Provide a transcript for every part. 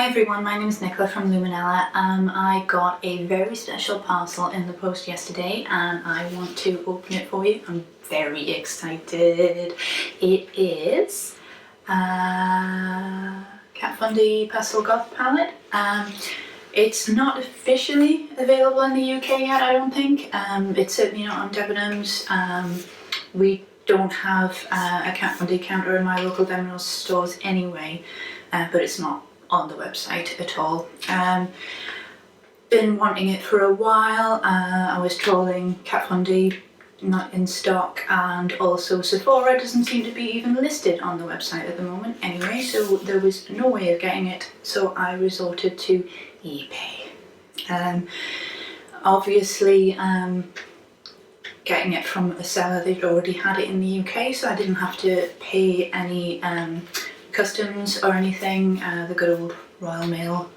Hi everyone, my name is Nicola from Luminella. I got a very special parcel in the post yesterday and I want to open it for you. I'm very excited. It is Kat Von D Pastel Goth palette. It's not officially available in the UK yet, I don't think. It's certainly not on Debenhams. We don't have a Kat Von D counter in my local Debenhams stores anyway, but it's not on the website at all. Been wanting it for a while. I was trolling Kat Von D, not in stock, and also Sephora doesn't seem to be even listed on the website at the moment anyway, so there was no way of getting it, so I resorted to eBay. Obviously getting it from a seller they'd already had it in the UK, so I didn't have to pay any customs or anything. The good old Royal Mail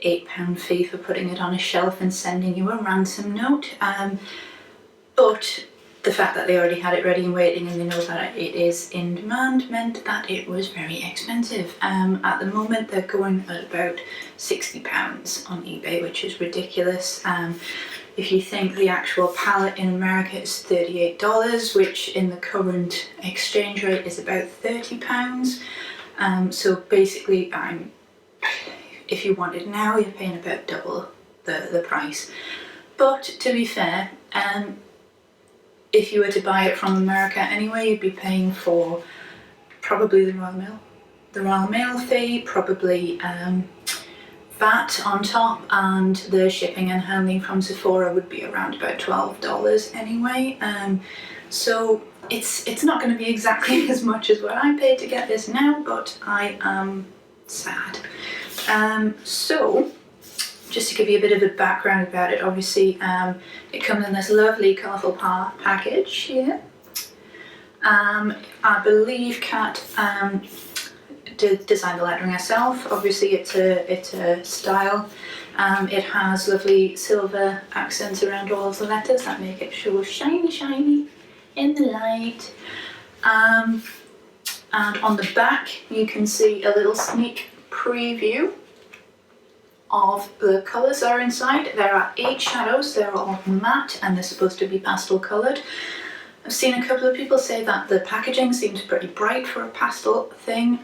£8 fee for putting it on a shelf and sending you a ransom note. But the fact that they already had it ready and waiting and they know that it is in demand meant that it was very expensive. At the moment they're going at about £60 on eBay, which is ridiculous. If you think the actual palette in America is $38, which in the current exchange rate is about £30. So basically, if you want it now, you're paying about double the price. But to be fair, if you were to buy it from America anyway, you'd be paying for probably the Royal Mail fee, probably VAT on top, and the shipping and handling from Sephora would be around about $12 anyway. So it's not going to be exactly as much as what I paid to get this now, but I am sad. So just to give you a bit of a background about it, obviously it comes in this lovely colourful package here. I believe Kat did design the lettering herself. Obviously it's a style. It has lovely silver accents around all of the letters that make it show shiny in the light. And on the back you can see a little sneak preview of the colours that are inside. There are 8 shadows, they're all matte and they're supposed to be pastel coloured. I've seen a couple of people say that the packaging seems pretty bright for a pastel thing.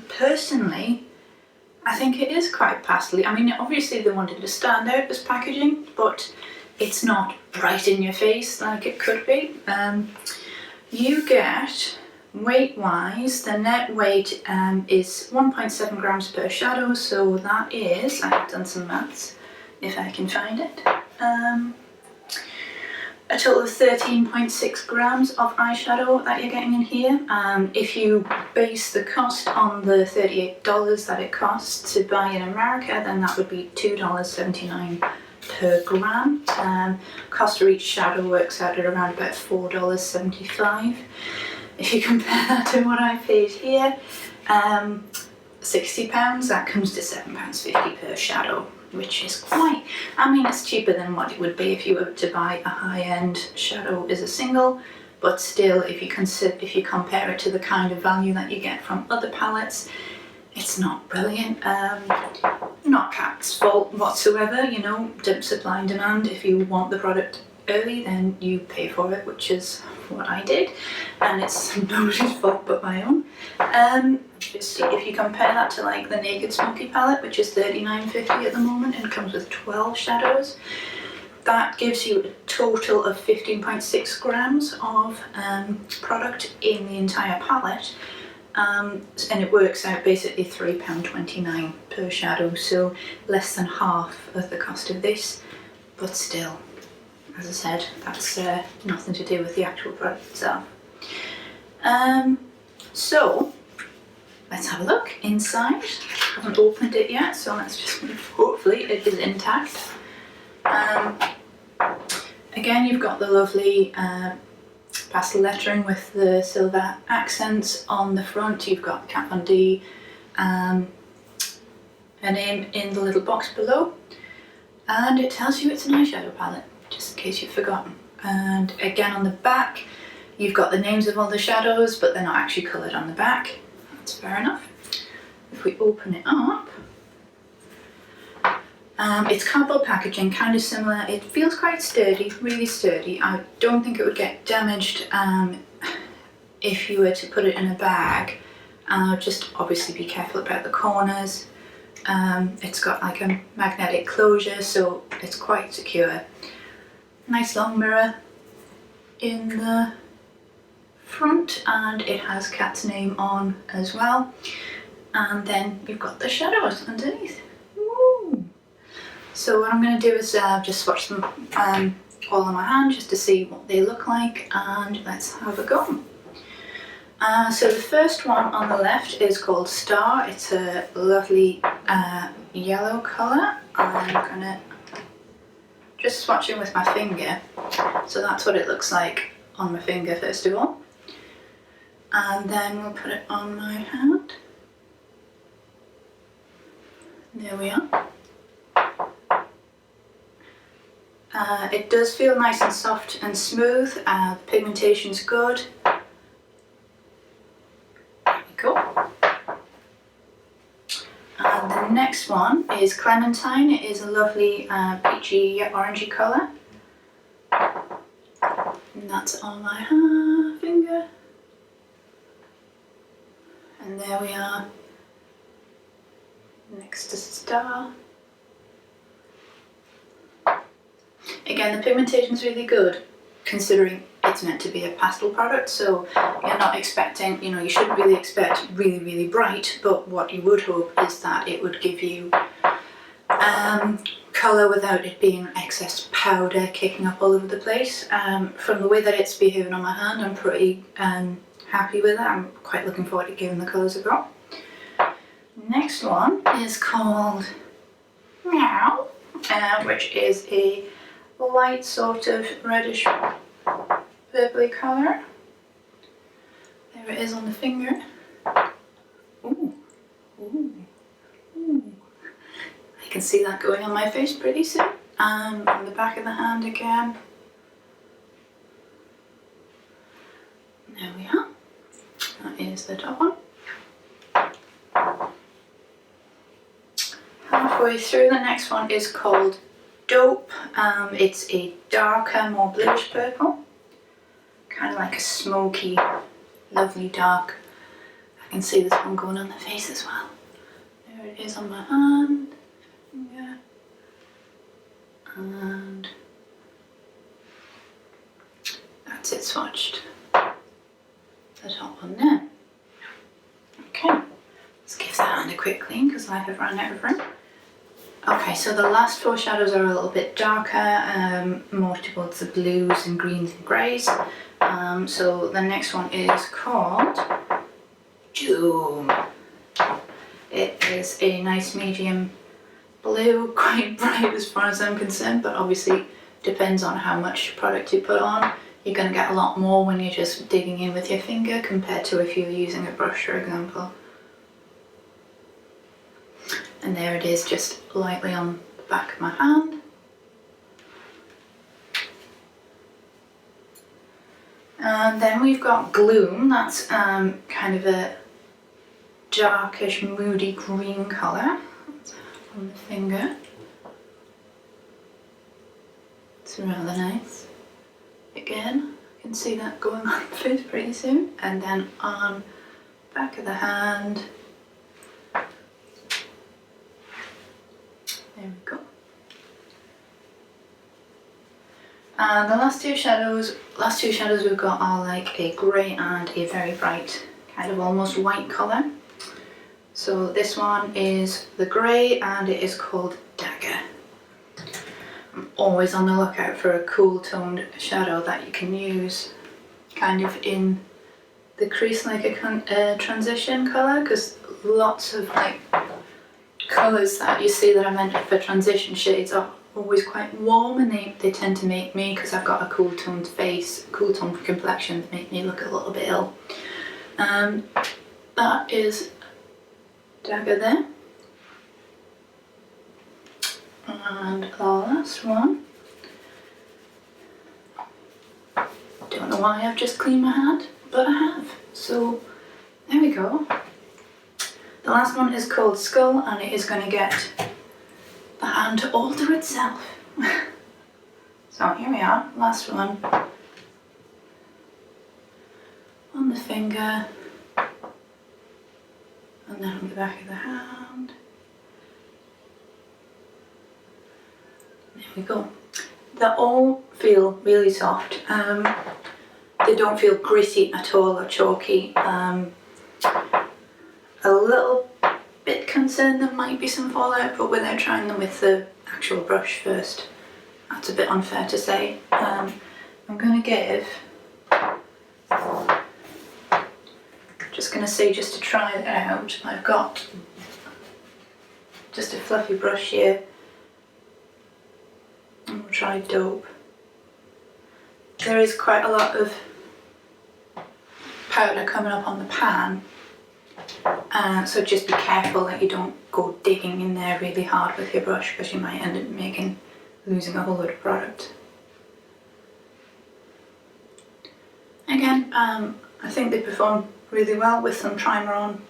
Personally, I think it is quite pastel-y. I mean, obviously they wanted to stand out as packaging, but it's not bright in your face like it could be. You get, weight-wise, the net weight is 1.7 grams per shadow, so that is, I've done some maths, if I can find it, a total of 13.6 grams of eyeshadow that you're getting in here. If you base the cost on the $38 that it costs to buy in America, then that would be $2.79 per gram. Cost for each shadow works out at around about $4.75. If you compare that to what I paid here, £60, that comes to £7.50 per shadow, which is quite, I mean, it's cheaper than what it would be if you were to buy a high-end shadow as a single, but still, if you compare it to the kind of value that you get from other palettes, it's not brilliant. Not Kat's fault whatsoever, you know, supply and demand. If you want the product early, then you pay for it, which is what I did, and it's nobody's fault but my own. If you compare that to like the Naked Smoky palette, which is $39.50 at the moment and comes with 12 shadows, that gives you a total of 15.6 grams of product in the entire palette, and it works out basically £3.29 per shadow, so less than half of the cost of this, but still, as I said, that's nothing to do with the actual product itself. So let's have a look inside. I haven't opened it yet, so let's just, hopefully it is intact. Again, you've got the lovely pastel lettering with the silver accents on the front. You've got Kat Von D, her name in the little box below, and it tells you it's an eyeshadow palette, just in case you've forgotten. And again on the back you've got the names of all the shadows, but they're not actually coloured on the back. That's fair enough. If we open it up, It's cardboard packaging, kind of similar. It feels quite sturdy, really sturdy. I don't think it would get damaged if you were to put it in a bag. Just obviously be careful about the corners. It's got like a magnetic closure, so it's quite secure. Nice long mirror in the front, and it has Kat's name on as well. And then you've got the shadows underneath. Woo. So what I'm going to do is just swatch them all on my hand just to see what they look like, and let's have a go. So the first one on the left is called Star. It's a lovely yellow colour. I'm going to just swatch it with my finger. So that's what it looks like on my finger first of all. And then we'll put it on my hand. There we are. It does feel nice and soft and smooth. The pigmentation's good. Cool. And the next one is Clementine. It is a lovely peachy orangey colour. And that's on my finger. And there we are, next to Star. Again, the pigmentation's really good, considering it's meant to be a pastel product, so you're not expecting, you shouldn't really expect really, really bright, but what you would hope is that it would give you colour without it being excess powder kicking up all over the place. From the way that it's behaving on my hand, I'm pretty happy with it. I'm quite looking forward to giving the colours a go. Next one is called Meow, which is a light sort of reddish purpley colour. There it is on the finger. Ooh, ooh, ooh. I can see that going on my face pretty soon. On the back of the hand again. There we are. That is the top one. Halfway through, the next one is called Dope. It's a darker, more bluish purple. Kind of like a smoky, lovely dark. I can see this one going on the face as well. There it is on my hand. Yeah. And that's it swatched. The top one there. Okay, let's give that hand a quick clean because I have run out of room. Okay, so the last four shadows are a little bit darker, more towards the blues and greens and greys. So the next one is called Doom. It is a nice medium blue, quite bright as far as I'm concerned, but obviously depends on how much product you put on. You're going to get a lot more when you're just digging in with your finger compared to if you're using a brush, for example. And there it is, just lightly on the back of my hand. And then we've got Gloom. That's kind of a darkish, moody green colour. On the finger. It's rather nice. Again, I can see that going on the face pretty soon. And then on the back of the hand. There we go. And the last two shadows we've got are like a grey and a very bright, kind of almost white colour. So this one is the grey and it is called Dagger. I'm always on the lookout for a cool toned shadow that you can use kind of in the crease like a transition colour, because lots of like colours that you see that are meant for transition shades are always quite warm, and they tend to make me, because I've got a cool toned face, cool toned complexion, make me look a little bit ill. That is Dagger there. And the last one, don't know why I've just cleaned my hand, but I have. So there we go. The last one is called Skull, and it is going to get the hand began to alter itself. So here we are, last one. On the finger, and then on the back of the hand. There we go. They all feel really soft. They don't feel gritty at all or chalky. A little bit concerned there might be some fallout, but without trying them with the actual brush first, that's a bit unfair to say. I'm going to give, just going to say, just to try it out, I've got just a fluffy brush here, and we'll try Dope. There is quite a lot of powder coming up on the pan, so just be careful that you don't go digging in there really hard with your brush, because you might end up losing a whole load of product. Again, I think they perform really well with some primer on.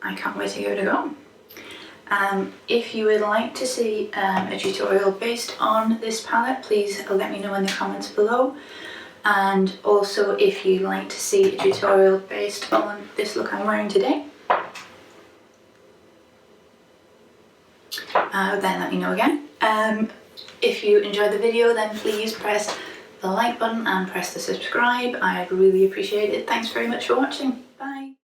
I can't wait to give it a go. If you would like to see a tutorial based on this palette, please let me know in the comments below. And also, if you'd like to see a tutorial based on this look I'm wearing today, then let me know again. If you enjoyed the video, then please press the like button and press the subscribe. I'd really appreciate it. Thanks very much for watching. Bye.